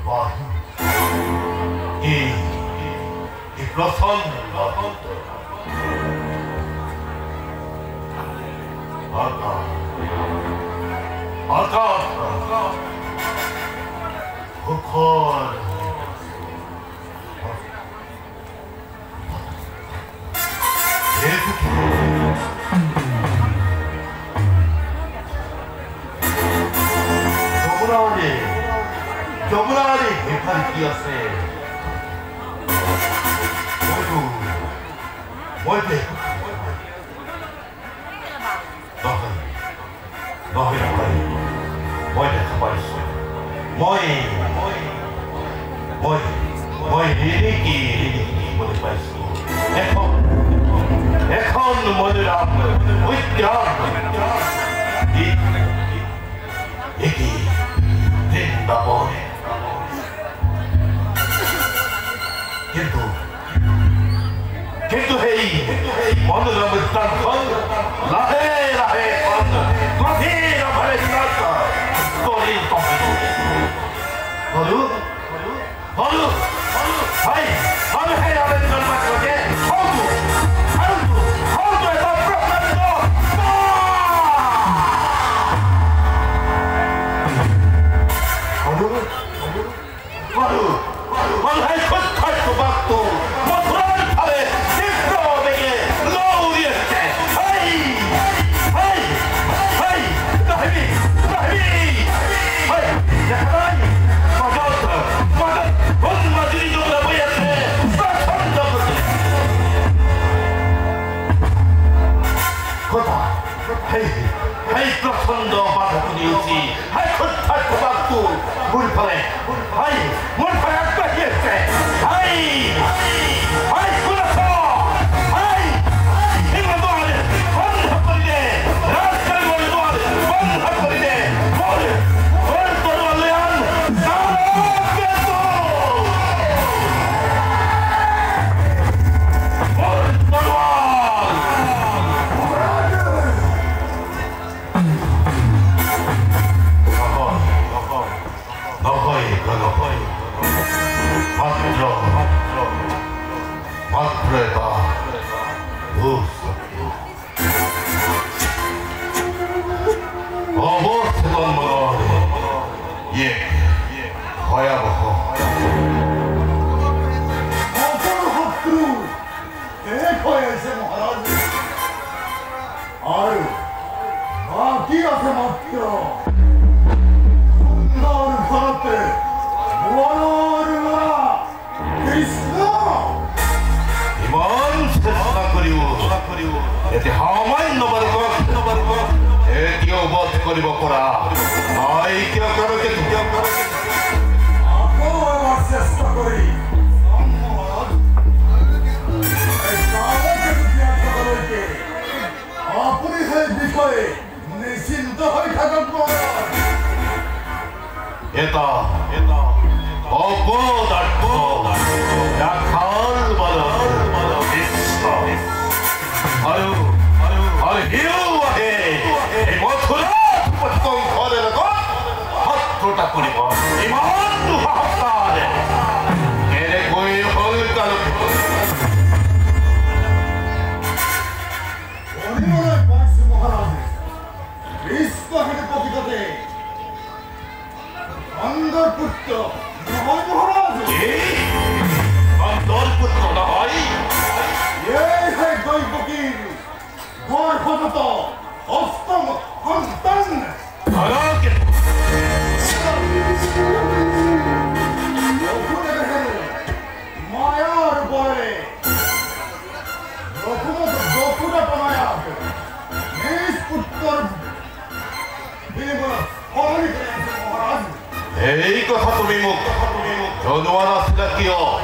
I proson Jomrani heparikiyase. Moite. Nohoi. Moite kapais. Moi riniki mode pais. Ekon mode ram. Uityam. Iki. Tinda bone. କିନ୍ତୁ ହେଇ ମନର ମୃତ୍ୟୁ ଲାହେ ଲାହେ ଗଭୀର ଭରେ କରି ହଲୁ ଭାଇ ଆମେ ହେଇ ଆବେଦନ ମାତ୍ରକେ ହଉଛୁ ଏକ ହଲୁ ହେଇ ଖୋଜ ବାକ୍ତୁ Hei profondo bakunyusi, hei kutat waktu, mulpale, hei mulpale apa yeste, hei kulaso, hei ini boleh, boleh, raskal boleh, boleh, perwalian, gitu, Matreba, 어버스던 머리, 예, 화야버허. 어버스도, 대거에서 말하지. 아유, 기가서 맡겨. 나를 살았대. 뭐하노르가 있어. 이만 스테스나 그리워. 에티 하마인 너바르고. 에티오 버트 거리고 보라. 아이 기억하게. 아빠 왔었어 거리. 아프리 해 비코에 내 신도 헐 가갖고. 에다 어보 날보 야 가을 받아 있어 아유 히우와해 뭐토라 뻗던 거래라고 헛돌 닦으니까 이만도 하합다네 걔네 고이 헐까로 어리모를 말씀하라네 리스크 하는 법이거든 안달부터 나와이 하라지 안달부터 나와이 예해 너희 보기 뭘 하고도 없다면 한딴 나가게 너구네가 해 마야를 보래 너구나 보나야 네스부터 비밀번호 허리 그냥 하라지 에이거 사토미묵 전화나 쓰다끼요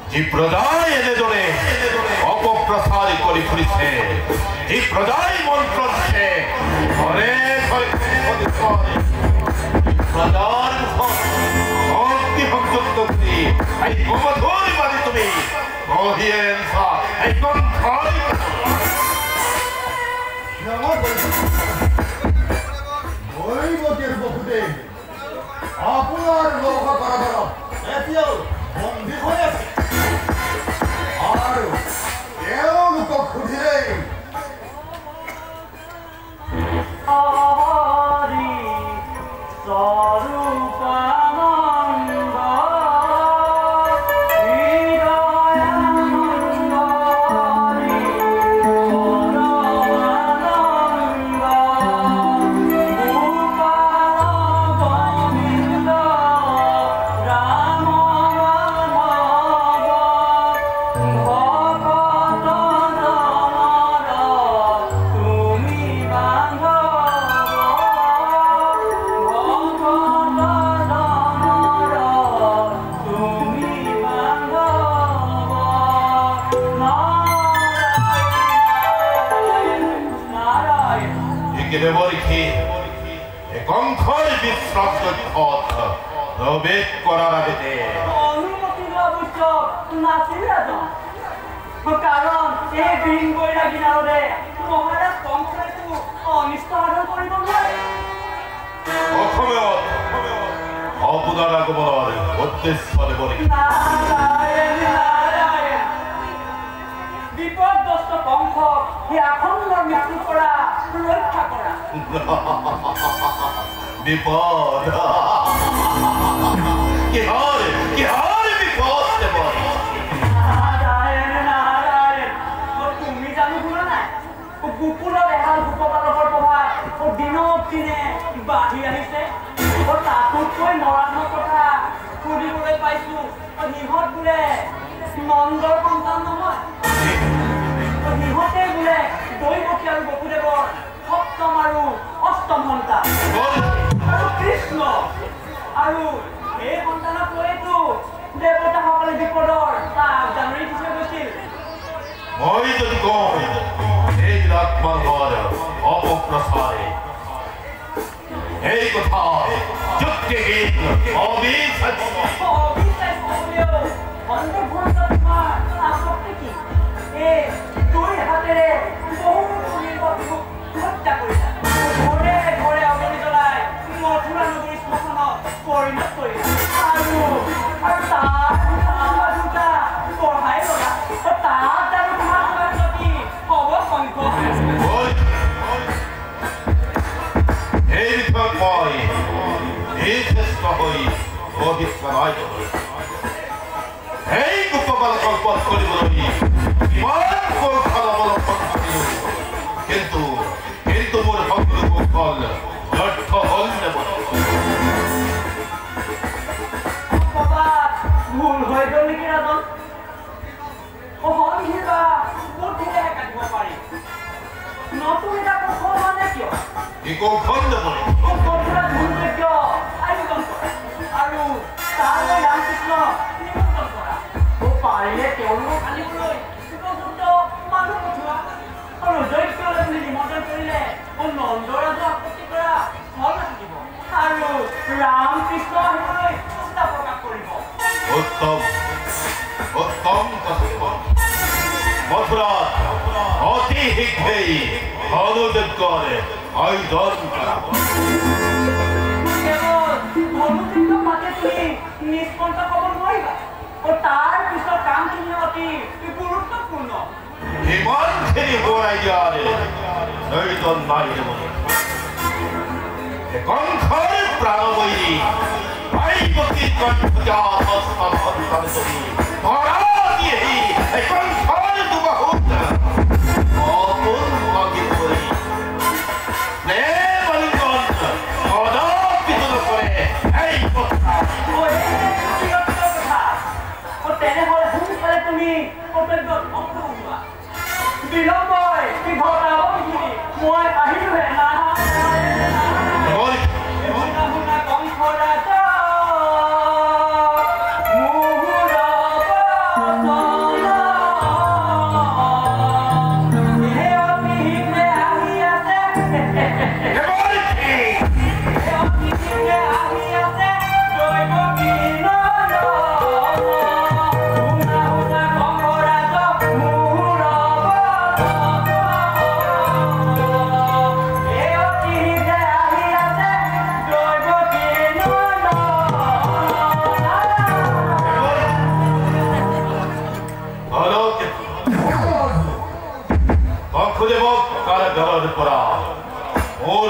지프라다이 에네도네 어법 프라사리 꼬리 프리세 지프라다이 몬 프런세 어레 거리 어디서니 지프라다이 어디 황적덕니 아이 고마 도리 마디토미 어디엔사 아이 건 거리 দৈৱকীৰ Vasudev আপোনাৰ লোক কাৰাগাৰত এতিয়াও বন্দী হৈ আছে আৰু তেওঁলোকক সুধিলেই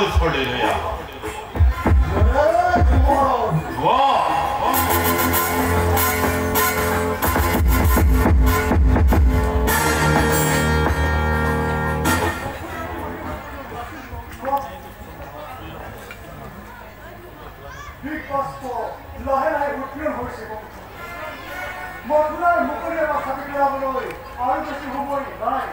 소리야. 와. লাহে লাহে উত্তীৰ্ণ হৈছে মথুৰাৰ মুকলি এবাৰ চাবি পেলাবলৈ আৰু বেছি সময় নাই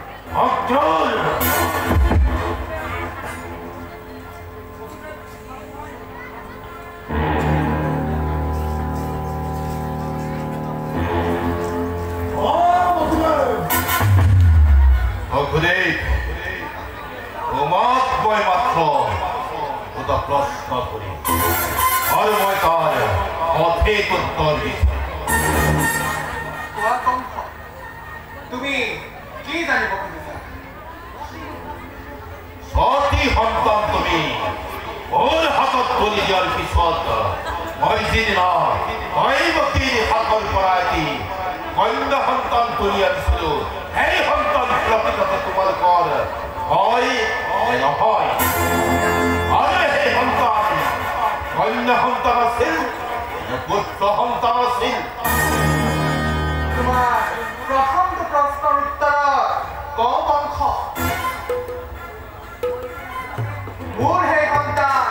তোমাক মই মাত্ৰ দুটা প্ৰশ্ন কৰিম আৰু মই তাৰ সঠিক উত্তৰ দিম তুমি কি জানিব খুজিছা সতী সন্তান তুমি মোৰ হাতত তুলি দিয়াৰ পিছত মই যিদিনা দৈৱকীৰ হাতৰ পৰা এটি কন্যা সন্তান তুলি আনিছিলো সেই সন্তান প্ৰকৃততে তোমালোকৰ হয় নহয় আৰু সেই সন্তান কন্যা সন্তান আছিল পুত্ৰ সন্তান আছিল তোমাৰ প্ৰথমটো প্ৰশ্নৰ উত্তৰত কম অংশ মোৰ সেই সন্তান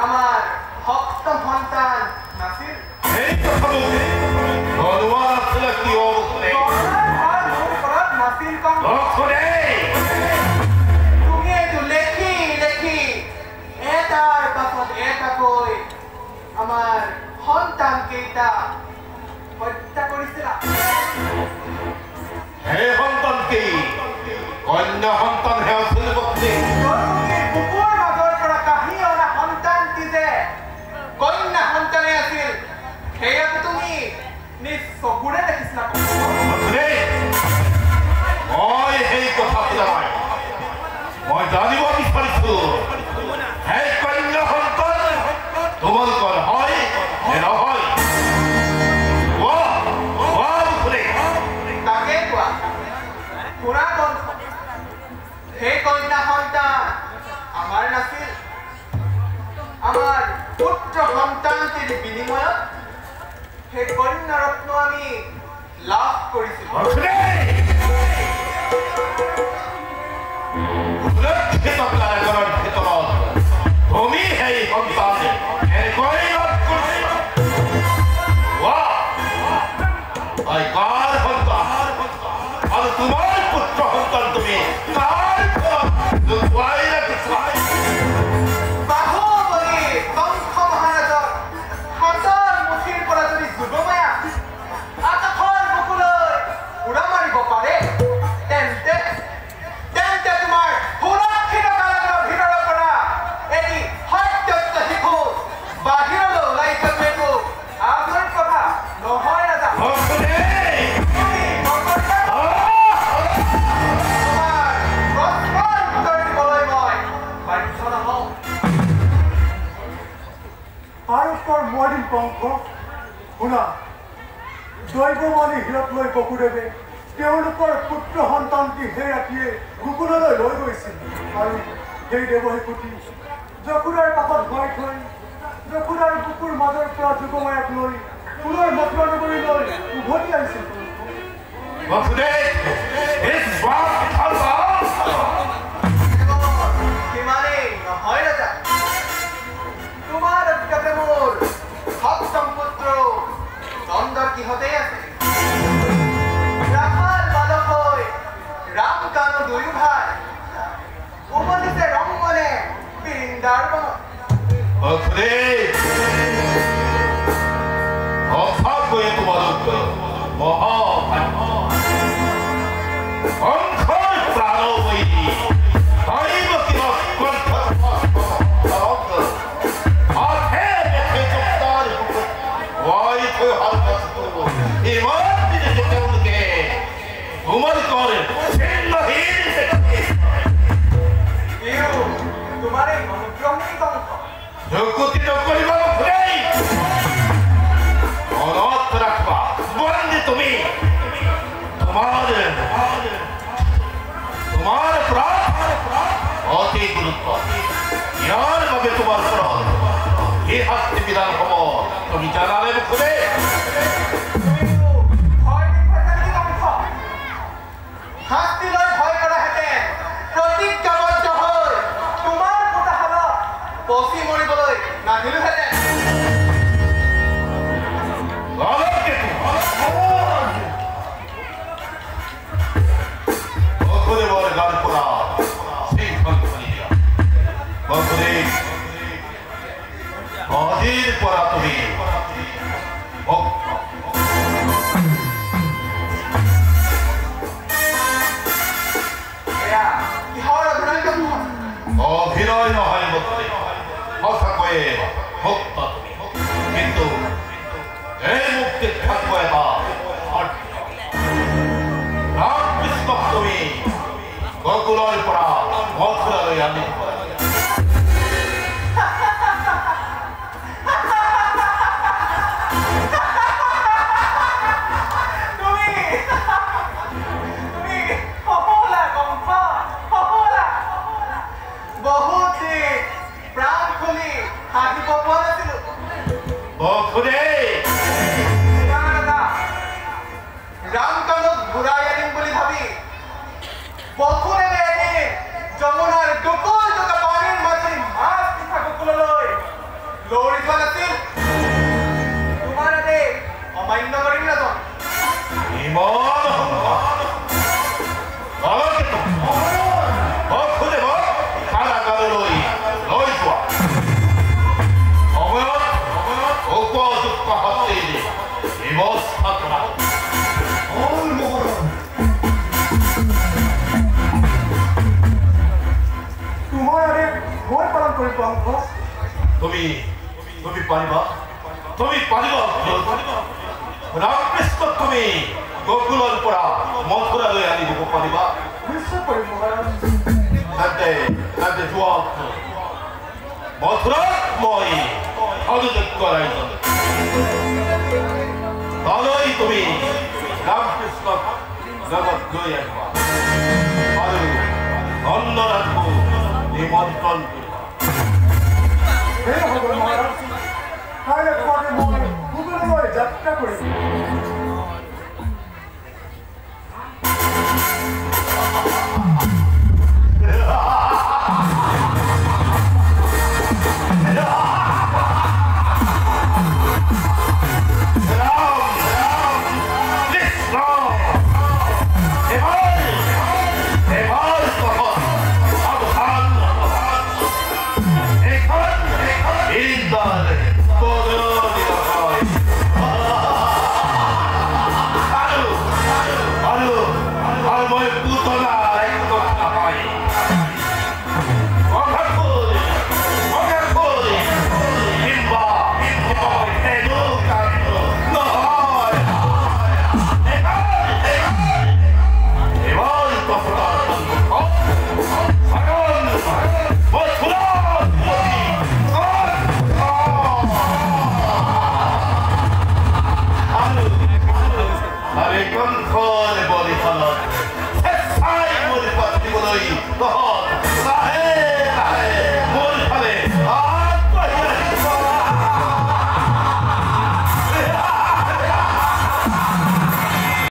আমাৰ সপ্তম সন্তান নাছিল সেই কথাটো জনোৱা নাছিলে কিয় মোৰ ঘৰত নাছিল কম তুমি এইটো লেখি লেখি এটাৰ পাছত এটাকৈ আমাৰ সন্তান কেইটা হত্যা কৰিছিলা সেই সন্তান কি কন্যা সন্তান হে আছিল বুকুৰ মাজৰ পৰা কাঢ়ি অনা সন্তানটি যে কন্যা সন্তানে আছিল সেয়াটো তুমি নিজ চকুৰে দেখিছিলা মই সেই কথা নাই মই জানিব বিচাৰিছো সেই কন্যা সন্তান তোমালোকৰ হয় নে নহয় তাকে কোৱা পুৰা বন্ধ সেই কন্যা সন্তান আমাৰ নাছিল আমাৰ পুত্ৰ সন্তানটিৰ বিনিময়ত সেই কন্যা ৰত্ন আমি লাভ কৰিছিলো তুমি সেই সন্তান আৰু তোমাৰ পুত্ৰ সন্তান তুমি বাহুবলী কংস মহাৰাজৰ হাতৰ মুঠিৰ পৰা যদি যুগমায়া আকাশৰ বুকুলৈ উৰা মাৰিব পাৰে তেন্তে তোমাৰ সুৰক্ষিত কাৰাগাৰৰ ভিতৰৰ পৰা এটি সত্যস্ত শিশু বাহিৰলৈ ওলাই যোৱাটো একো আচৰিত কথা নহয় ৰাজা মৰিম কংস শুনা দৈৱমানী হীৰক লৈ বসুদেৱে তেওঁলোকৰ পুত্ৰ সন্তানটি সেই ৰাতিয়ে গোকুললৈ লৈ গৈছিল আৰু সেই দেৱশিশুটি যশোদাৰ কাষত ভৰাই থৈ যশোদাৰ বুকুৰ মাজৰ পৰা যুগমায়াক লৈ পুনৰ মথুৰা নগৰীলৈ উভতি আহিছিল সিমানেই নহয় ৰাজা তোমাৰ অজ্ঞাতে মোৰ সপ্তম পুত্ৰ নন্দৰ গৃহতে আছে ৰাখাল বালক হৈ ৰাম কানু দুয়ো ভাই উমলিছে ৰংমনে বৃন্দাবনত তোমাৰে অনুগ্ৰহী কংস তুমি তোমার প্রাণ অতি গুরুত্ব শাস্তি বিধান হ'ব তুমি জানানে মুখে শাস্তি লৈ ভয় কৰাহেঁতেন প্ৰতিজ্ঞাবদ্ধ হৈ তোমাৰ পোতাশালত পচি মৰিবলৈ নাহিলোহেঁতেন বসুদেৱৰ গান পৰা শৃংখল খুলি দিয়া বসুদেৱ আজিৰ পৰা তুমি অভিনয় নহয় বসুদেৱ সঁচাকৈয়ে ভক্ত তুমি কিন্তু এই মুক্তিত থাকিব এটা ৰামকৃষ্ণক তুমি গকুলৰ পৰা মথুৰালৈ আনি তুমি পাৰিবা ৰামকৃষ্ণ তুমি গকুলৰ পৰা মথুৰালৈ আনি দিব পাৰিবা নিশ্চয় পাৰিম মহাৰাজ তাতে যোৱা মথুৰাত মই অনুযোগ্য ৰাইজন তালৈ তুমি ৰামকৃষ্ণক জগত লৈ আহিবা আৰু অন্নৰাজকো নিমন্ত্ৰণ কৰিবা সেই হ'ব মহাৰাজ কাইলৈ পুৱাতে মই গুগললৈ যাত্ৰা কৰিম Bodo